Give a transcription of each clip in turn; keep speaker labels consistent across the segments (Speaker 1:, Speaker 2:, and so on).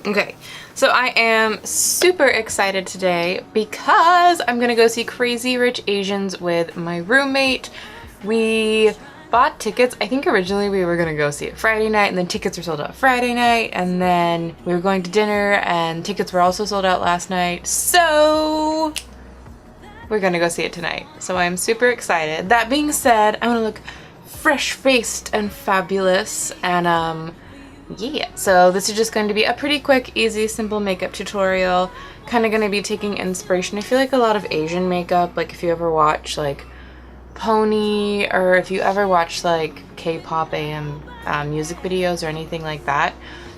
Speaker 1: Okay, so I am super excited today because I'm gonna go see Crazy Rich Asians with my roommate. We bought tickets. I think originally we were gonna go see it Friday night, and then tickets were sold out Friday night, and then we were going to dinner and tickets were also sold out last night. So we're gonna go see it tonight. So I'm super excited. That being said, I wanna look fresh-faced and fabulous, and yeah, so this is just going to be a pretty quick, easy, simple makeup tutorial. Kind of going to be taking inspiration. I feel like a lot of Asian makeup, like if you ever watch like Pony, or if you ever watch like K-pop AM music videos or anything like that,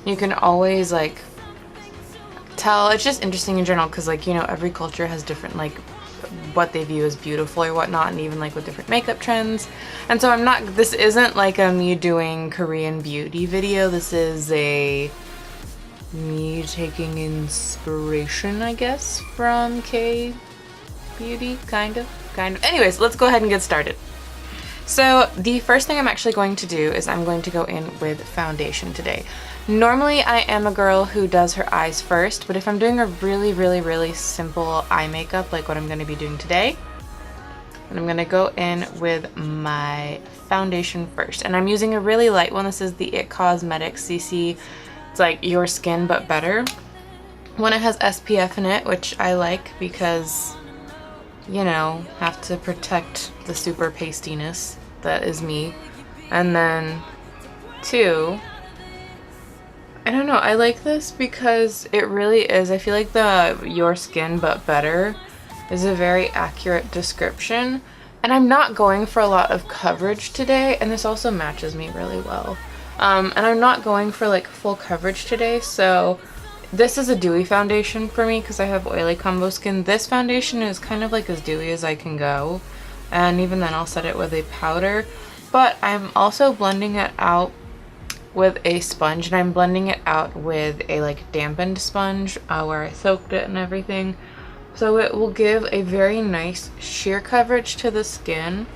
Speaker 1: you can always like tell. It's just interesting in general because, like, you know, every culture has different like what they view as beautiful or whatnot, and even like with different makeup trends. And so this isn't like a me doing Korean beauty video. This is me taking inspiration, I guess, from K-beauty, kind of. Anyways, let's go ahead and get started. So the first thing I'm actually going to do is I'm going to go in with foundation today. Normally I am a girl who does her eyes first, but if I'm doing a really simple eye makeup like what I'm going to be doing today, and I'm going to go in with my foundation first. And I'm using a really light one. This is the IT Cosmetics CC. It's like Your Skin But Better. One, it has SPF in it, which I like because, you know, have to protect the super pastiness that is me. And then two, I don't know, I like this because it really is, I feel like the Your Skin But Better is a very accurate description. And I'm not going for a lot of coverage today, and this also matches me really well. And I'm not going for like full coverage today, so this is a dewy foundation for me because I have oily combo skin. This foundation is kind of like as dewy as I can go, and even then I'll set it with a powder. But I'm also blending it out with a sponge, and I'm blending it out with a like dampened sponge where I soaked it and everything. So it will give a very nice sheer coverage to the skin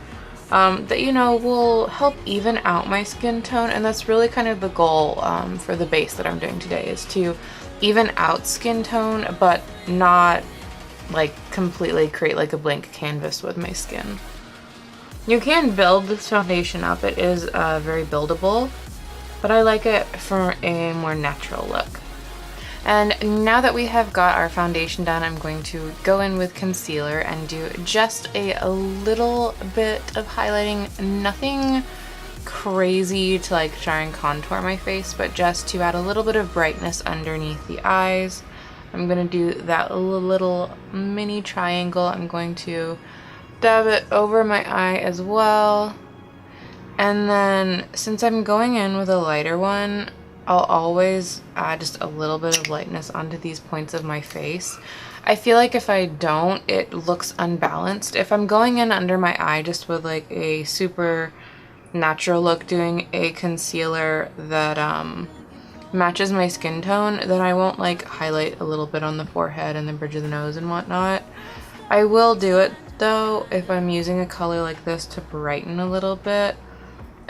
Speaker 1: that, you know, will help even out my skin tone. And that's really kind of the goal for the base that I'm doing today, is to even out skin tone, but not like completely create like a blank canvas with my skin. You can build this foundation up. It is very buildable, but I like it for a more natural look. And now that we have got our foundation done, I'm going to go in with concealer and do just a little bit of highlighting. Nothing crazy to like try and contour my face, but just to add a little bit of brightness underneath the eyes. I'm going to do that little mini triangle. I'm going to dab it over my eye as well. And then since I'm going in with a lighter one, I'll always add just a little bit of lightness onto these points of my face. I feel like if I don't, it looks unbalanced. If I'm going in under my eye just with like a super natural look, doing a concealer that matches my skin tone, then I won't like highlight a little bit on the forehead and the bridge of the nose and whatnot. I will do it though if I'm using a color like this to brighten a little bit.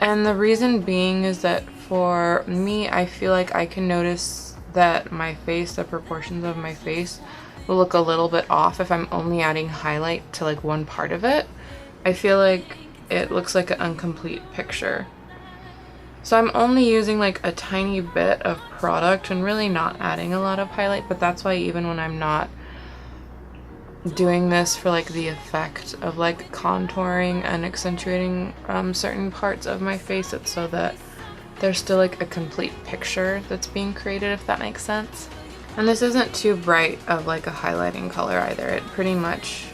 Speaker 1: And the reason being is that for me, I feel like I can notice that my face, the proportions of my face, will look a little bit off if I'm only adding highlight to like one part of it. I feel like it looks like an incomplete picture. So I'm only using like a tiny bit of product and really not adding a lot of highlight, but that's why even when I'm not doing this for like the effect of like contouring and accentuating certain parts of my face, it's so that there's still like a complete picture that's being created, if that makes sense. And this isn't too bright of like a highlighting color either. It pretty much,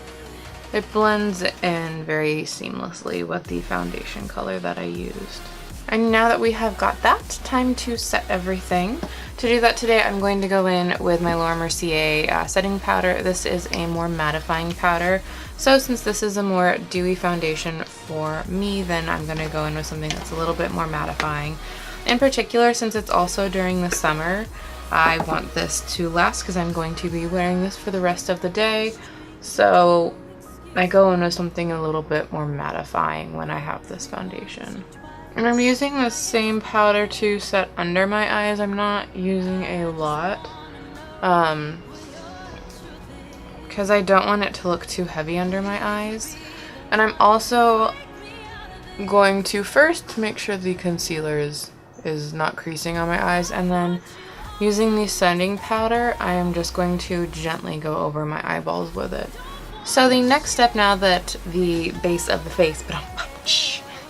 Speaker 1: it blends in very seamlessly with the foundation color that I used. And now that we have got that, time to set everything. To do that today, I'm going to go in with my Laura Mercier setting powder. This is a more mattifying powder. So since this is a more dewy foundation for me, then I'm going to go in with something that's a little bit more mattifying. In particular, since it's also during the summer, I want this to last because I'm going to be wearing this for the rest of the day. So I go in with something a little bit more mattifying when I have this foundation. And I'm using the same powder to set under my eyes. I'm not using a lot. because I don't want it to look too heavy under my eyes. And I'm also going to first make sure the concealer is not creasing on my eyes, and then using the setting powder, I am just going to gently go over my eyeballs with it. So the next step, now that the base of the face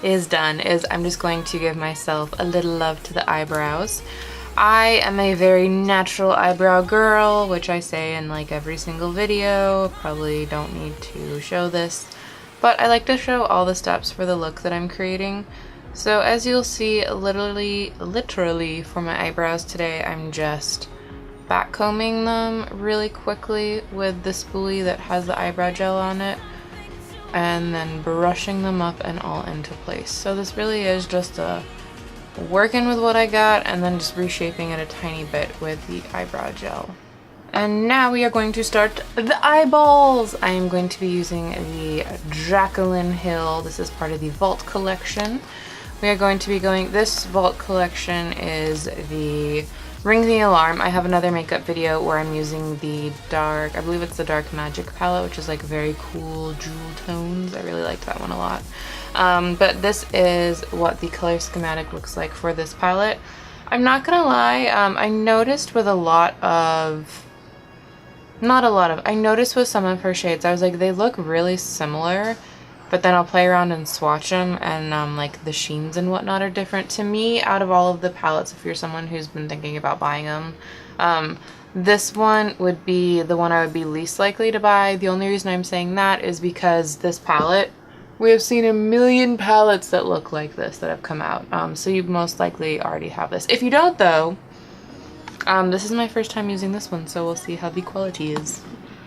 Speaker 1: is done, is I'm just going to give myself a little love to the eyebrows. I am a very natural eyebrow girl, which I say in like every single video. Probably don't need to show this, but I like to show all the steps for the look that I'm creating. So as you'll see, literally for my eyebrows today, I'm just backcombing them really quickly with the spoolie that has the eyebrow gel on it, and then brushing them up and all into place. So this really is just a working with what I got and then just reshaping it a tiny bit with the eyebrow gel. And now we are going to start the eyeballs. I am going to be using the Jacqueline Hill. This is part of the Vault collection. We are going to be going, this Vault collection is the Ring the Alarm. I have another makeup video where I'm using the dark, I believe it's the Dark Magic palette, which is like very cool jewel tones. I really liked that one a lot. But this is what the color schematic looks like for this palette. I'm not gonna lie, I noticed with I noticed with some of her shades, I was like, they look really similar, but then I'll play around and swatch them, and like the sheens and whatnot are different. To me, out of all of the palettes, if you're someone who's been thinking about buying them, this one would be the one I would be least likely to buy. The only reason I'm saying that is because this palette, we have seen a million palettes that look like this that have come out, so you most likely already have this. If you don't though, this is my first time using this one, so we'll see how the quality is.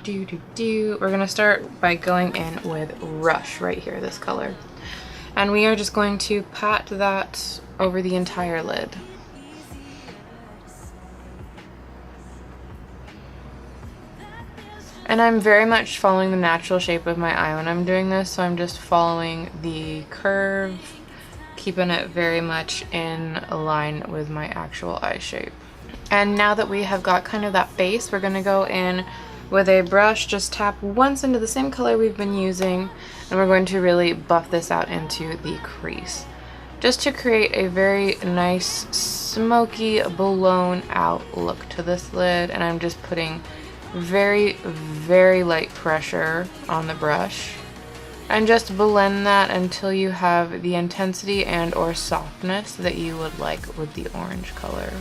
Speaker 1: We're gonna start by going in with Rush right here, this color. And we are just going to pat that over the entire lid. And I'm very much following the natural shape of my eye when I'm doing this, so I'm just following the curve, keeping it very much in line with my actual eye shape. And now that we have got kind of that base, we're gonna go in with a brush, just tap once into the same color we've been using, and we're going to really buff this out into the crease, just to create a very nice smoky blown out look to this lid. And I'm just putting very light pressure on the brush and just blend that until you have the intensity and or softness that you would like with the orange color.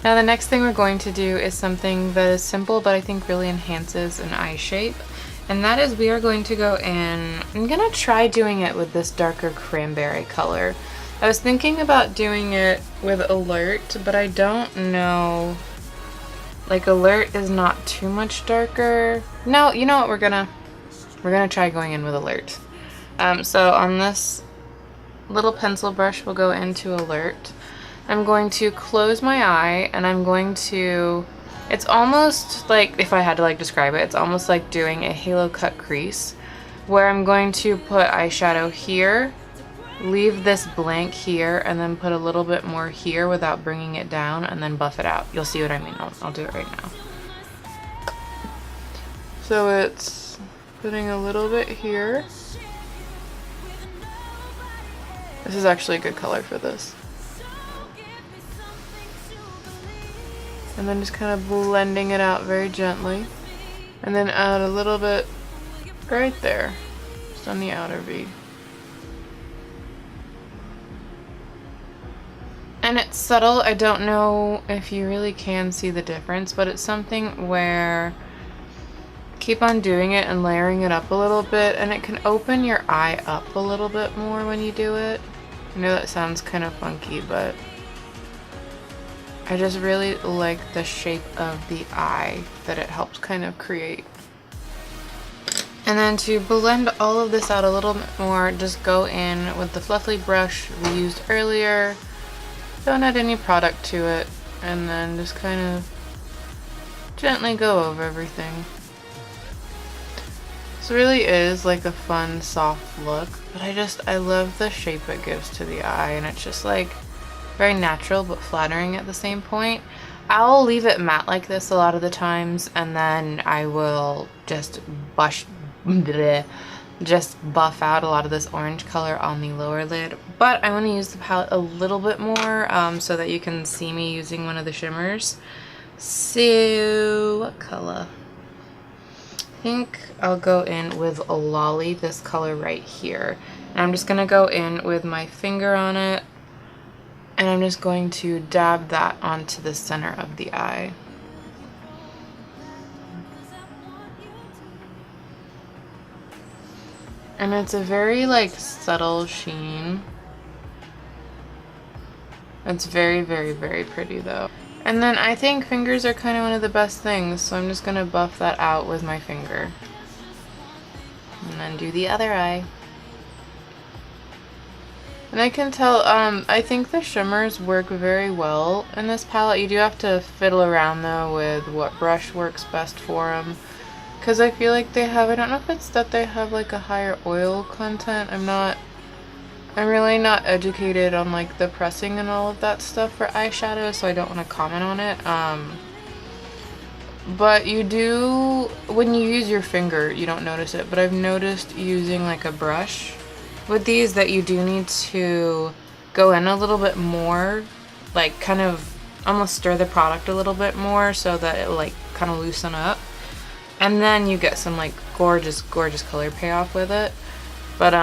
Speaker 1: Now the next thing we're going to do is something that is simple but I think really enhances an eye shape, and that is we are going to go in, I'm gonna try doing it with this darker cranberry color. I was thinking about doing it with Alert, but I don't know, like Alert is not too much darker. No, you know what, we're gonna try going in with Alert. So on this little pencil brush we'll go into Alert. I'm going to close my eye and I'm going to, it's almost like, if I had to like describe it, it's almost like doing a halo cut crease where I'm going to put eyeshadow here, leave this blank here, and then put a little bit more here without bringing it down, and then buff it out. You'll see what I mean. I'll do it right now. So it's putting a little bit here. This is actually a good color for this. And then just kind of blending it out very gently. And then add a little bit right there, just on the outer V. And it's subtle. I don't know if you really can see the difference, but it's something where keep on doing it and layering it up a little bit, and it can open your eye up a little bit more when you do it. I know that sounds kind of funky, but I just really like the shape of the eye that it helps kind of create. And then to blend all of this out a little bit more, just go in with the fluffy brush we used earlier. Don't add any product to it, and then just kind of gently go over everything. This really is like a fun, soft look, but I love the shape it gives to the eye, and it's just like very natural but flattering at the same point. I'll leave it matte like this a lot of the times, and then I will just just buff out a lot of this orange color on the lower lid. But I want to use the palette a little bit more so that you can see me using one of the shimmers. So, what color? I think I'll go in with a Lolly, this color right here. And I'm just going to go in with my finger on it, and I'm just going to dab that onto the center of the eye. And it's a very like subtle sheen. It's very, very, very pretty though. And then I think fingers are kind of one of the best things, so I'm just gonna buff that out with my finger. And then do the other eye. And I can tell, I think the shimmers work very well in this palette. You do have to fiddle around though with what brush works best for them. Because I feel like they have, I don't know if it's that they have like a higher oil content. I'm really not educated on like the pressing and all of that stuff for eyeshadow, so I don't want to comment on it. But you do, when you use your finger, you don't notice it, but I've noticed using like a brush with these that you do need to go in a little bit more, like kind of almost stir the product a little bit more so that it like kind of loosen up. And then you get some like gorgeous, gorgeous color payoff with it. But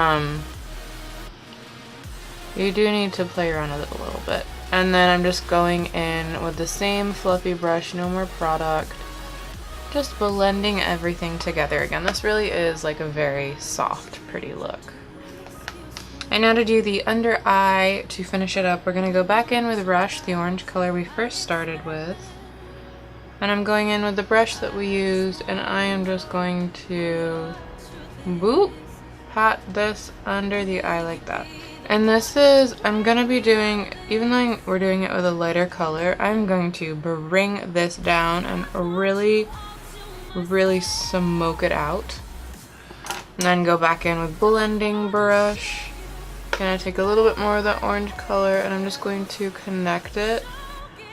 Speaker 1: you do need to play around with it a little bit. And then I'm just going in with the same fluffy brush, no more product. Just blending everything together again. This really is like a very soft, pretty look. And now to do the under eye, to finish it up, we're going to go back in with Rush, the orange color we first started with. And I'm going in with the brush that we used, and I am just going to boop, pat this under the eye like that. And this is, I'm going to be doing, even though we're doing it with a lighter color, I'm going to bring this down and really, really smoke it out. And then go back in with blending brush. Gonna take a little bit more of the orange color, and I'm just going to connect it.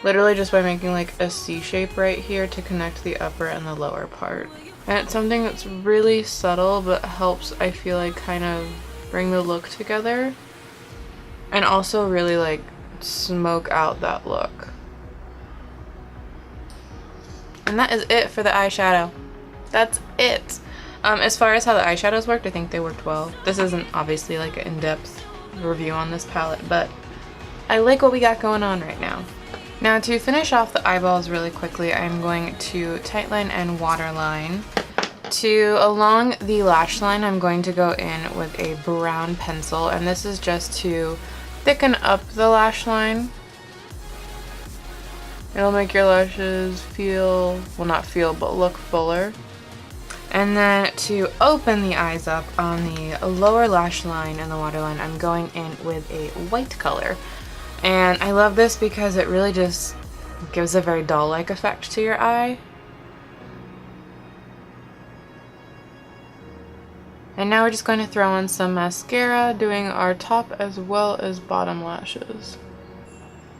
Speaker 1: Literally just by making like a C shape right here to connect the upper and the lower part. And it's something that's really subtle but helps, I feel like, kind of bring the look together. And also really like smoke out that look. And that is it for the eyeshadow. That's it. As far as how the eyeshadows worked, I think they worked well. This isn't obviously like an in-depth review on this palette, but I like what we got going on right now. Now to finish off the eyeballs really quickly, I'm going to tightline and waterline. Along the lash line, I'm going to go in with a brown pencil, and this is just to thicken up the lash line. It'll make your lashes feel, well not feel, but look fuller. And then to open the eyes up on the lower lash line and the waterline, I'm going in with a white color. And I love this because it really just gives a very doll-like effect to your eye. And now we're just going to throw on some mascara, doing our top as well as bottom lashes.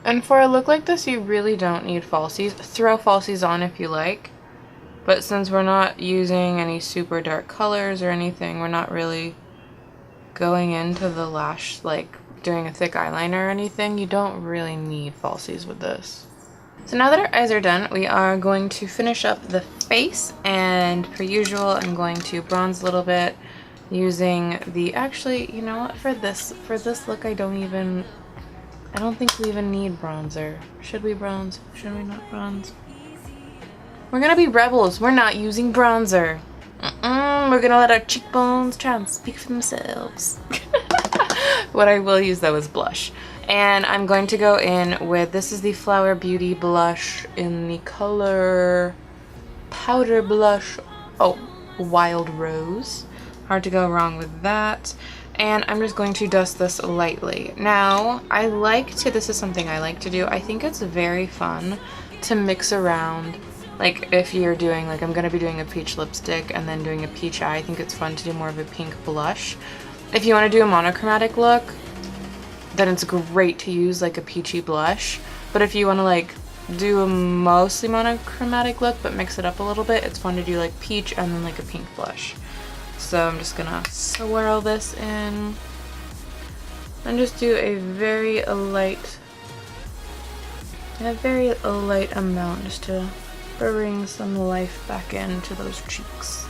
Speaker 1: And for a look like this, you really don't need falsies. Throw falsies on if you like. But since we're not using any super dark colors or anything, we're not really going into the lash, like doing a thick eyeliner or anything, you don't really need falsies with this. So now that our eyes are done, we are going to finish up the face, and per usual, I'm going to bronze a little bit using the, actually, you know what, for this look, I don't think we even need bronzer. Should we bronze? Should we not bronze? We're gonna be rebels. We're not using bronzer. We're gonna let our cheekbones try and speak for themselves. What I will use though is blush. And I'm going to go in with, this is the Flower Beauty blush in the color Powder Blush. Oh, Wild Rose. Hard to go wrong with that. And I'm just going to dust this lightly. Now, this is something I like to do. I think it's very fun to mix around. Like if you're doing, like I'm going to be doing a peach lipstick and then doing a peach eye, I think it's fun to do more of a pink blush. If you want to do a monochromatic look, then it's great to use like a peachy blush. But if you want to like do a mostly monochromatic look, but mix it up a little bit. It's fun to do like peach and then like a pink blush. So I'm just gonna swirl this in and just do a very light amount just to bring some life back into those cheeks.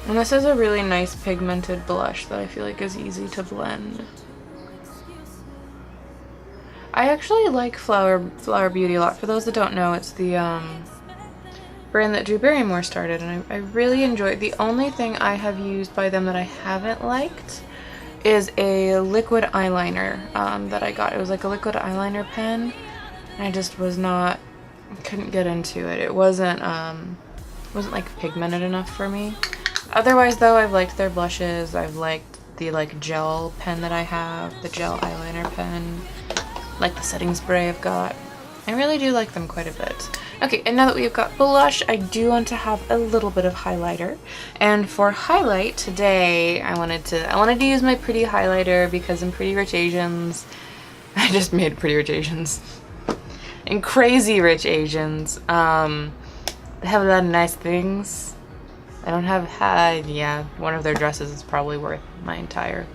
Speaker 1: And this is a really nice pigmented blush that I feel like is easy to blend. I actually like Flower Beauty a lot. For those that don't know, it's the brand that Drew Barrymore started, and I really enjoy it. The only thing I have used by them that I haven't liked is a liquid eyeliner that I got. It was like a liquid eyeliner pen, and I just couldn't get into it. It wasn't like pigmented enough for me. Otherwise though, I've liked their blushes. I've liked the like gel pen that I have, the gel eyeliner pen, like the setting spray I've got. I really do like them quite a bit. Okay, and now that we've got blush, I do want to have a little bit of highlighter. And for highlight today, I wanted to use my Pretty highlighter because in Pretty Rich Asians, I just made Pretty Rich Asians. In Crazy Rich Asians, they have a lot of nice things. I don't have yeah, one of their dresses is probably worth my entire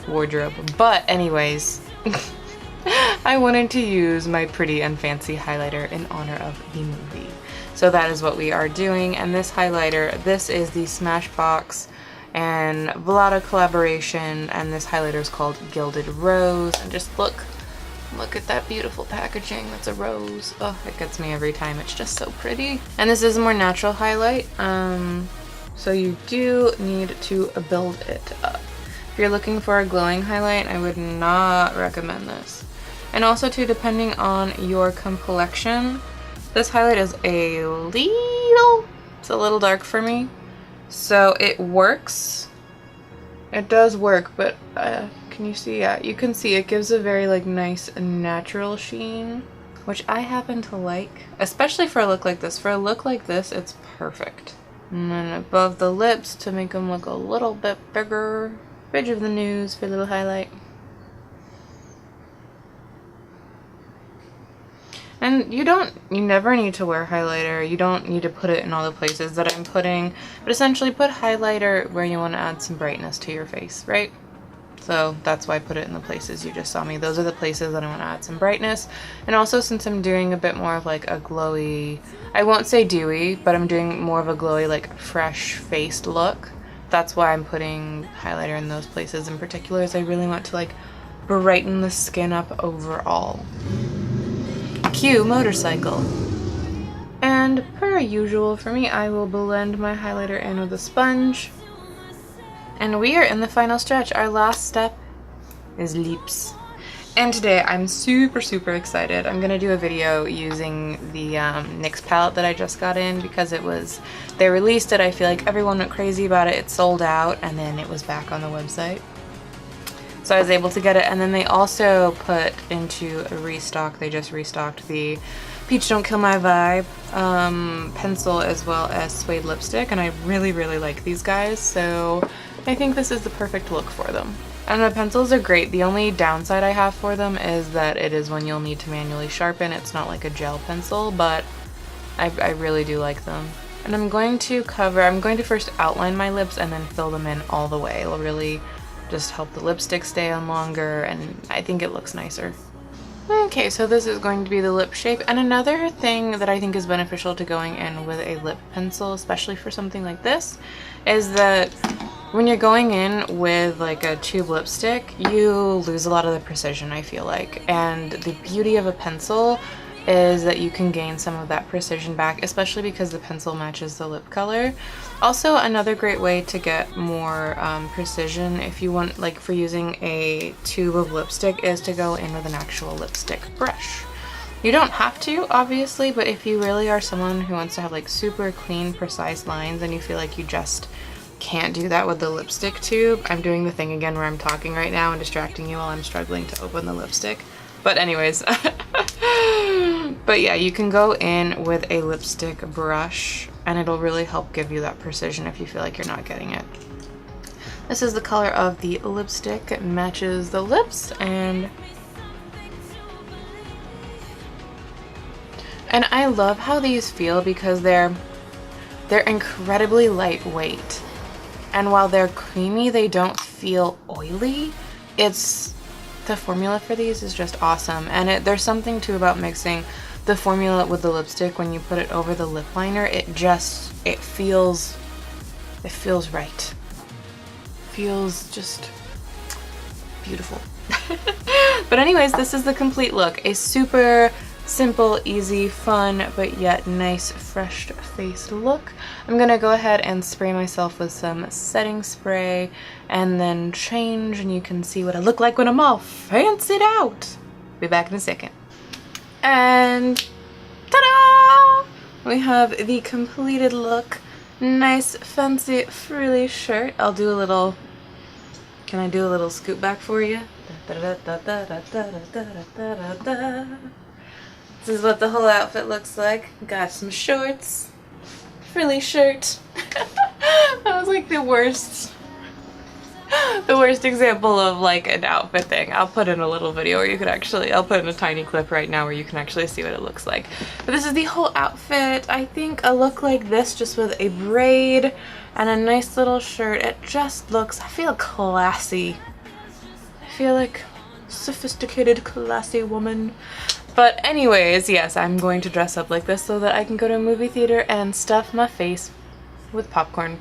Speaker 1: wardrobe. But anyways, I wanted to use my Pretty and Fancy highlighter in honor of the movie. So that is what we are doing. And this highlighter, this is the Smashbox and Vlada collaboration, and this highlighter is called Gilded Rose. And just look at that beautiful packaging. That's a rose. Oh, it gets me every time. It's just so pretty. And this is a more natural highlight, so you do need to build it up. If you're looking for a glowing highlight, I would not recommend this. And also too, depending on your complexion, this highlight is it's a little dark for me. So it works. It does work, but can you see? Yeah, you can see it gives a very like nice natural sheen, which I happen to like, especially for a look like this. For a look like this, it's perfect. And then above the lips to make them look a little bit bigger. Bridge of the nose for a little highlight. And you never need to wear highlighter. You don't need to put it in all the places that I'm putting, but essentially put highlighter where you want to add some brightness to your face, right? So that's why I put it in the places you just saw me. Those are the places that I want to add some brightness. And also, since I'm doing a bit more of like a glowy, I won't say dewy, but I'm doing more of a glowy, like fresh faced look. That's why I'm putting highlighter in those places in particular, is I really want to like brighten the skin up overall. Cue motorcycle. And per usual for me, I will blend my highlighter in with a sponge. And we are in the final stretch. Our last step is lips. And today I'm super excited. I'm gonna do a video using the NYX palette that I just got in because they released it. I feel like everyone went crazy about it. It sold out and then it was back on the website. So I was able to get it, and then they also put into a restock. They just restocked the Peach Don't Kill My Vibe pencil as well as suede lipstick, and I really like these guys, so I think this is the perfect look for them. And the pencils are great. The only downside I have for them is that it is one you'll need to manually sharpen. It's not like a gel pencil, but I really do like them. And I'm going to first outline my lips and then fill them in all the way. It'll really just help the lipstick stay on longer, and I think it looks nicer. Okay, so this is going to be the lip shape. And another thing that I think is beneficial to going in with a lip pencil, especially for something like this, is that when you're going in with like a tube lipstick, you lose a lot of the precision, I feel like. And the beauty of a pencil is that you can gain some of that precision back, especially because the pencil matches the lip color. Also, another great way to get more precision if you want, like for using a tube of lipstick, is to go in with an actual lipstick brush. You don't have to, obviously, but if you really are someone who wants to have like super clean, precise lines and you feel like you just can't do that with the lipstick tube. I'm doing the thing again where I'm talking right now and distracting you while I'm struggling to open the lipstick. But anyways, but yeah, you can go in with a lipstick brush and it'll really help give you that precision if you feel like you're not getting it. This is the color of the lipstick. It matches the lips, and And I love how these feel because they're incredibly lightweight. And while they're creamy, they don't feel oily. The formula for these is just awesome. And there's something too about mixing the formula with the lipstick when you put it over the lip liner. It feels right. Feels just beautiful. But anyways, this is the complete look. A super simple, easy, fun, but yet nice, fresh face look. I'm gonna go ahead and spray myself with some setting spray and then change, and you can see what I look like when I'm all fancied out. Be back in a second. And ta-da! We have the completed look. Nice, fancy, frilly shirt. I'll do a little, can I do a little scoop back for you? This is what the whole outfit looks like. Got some shorts, frilly shirt. That was like the worst example of like an outfit thing. I'll put in a little video where you can actually, I'll put in a tiny clip right now where you can actually see what it looks like. But this is the whole outfit. I think a look like this just with a braid and a nice little shirt. It just looks, I feel classy. I feel like sophisticated, classy woman. But anyways, yes, I'm going to dress up like this so that I can go to a movie theater and stuff my face with popcorn.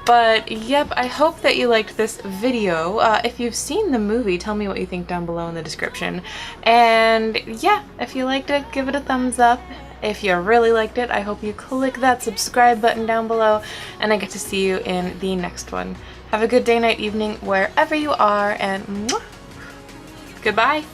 Speaker 1: But yep, I hope that you liked this video. If you've seen the movie, tell me what you think down below in the description. And yeah, if you liked it, give it a thumbs up. If you really liked it, I hope you click that subscribe button down below, and I get to see you in the next one. Have a good day, night, evening, wherever you are, and mwah, goodbye.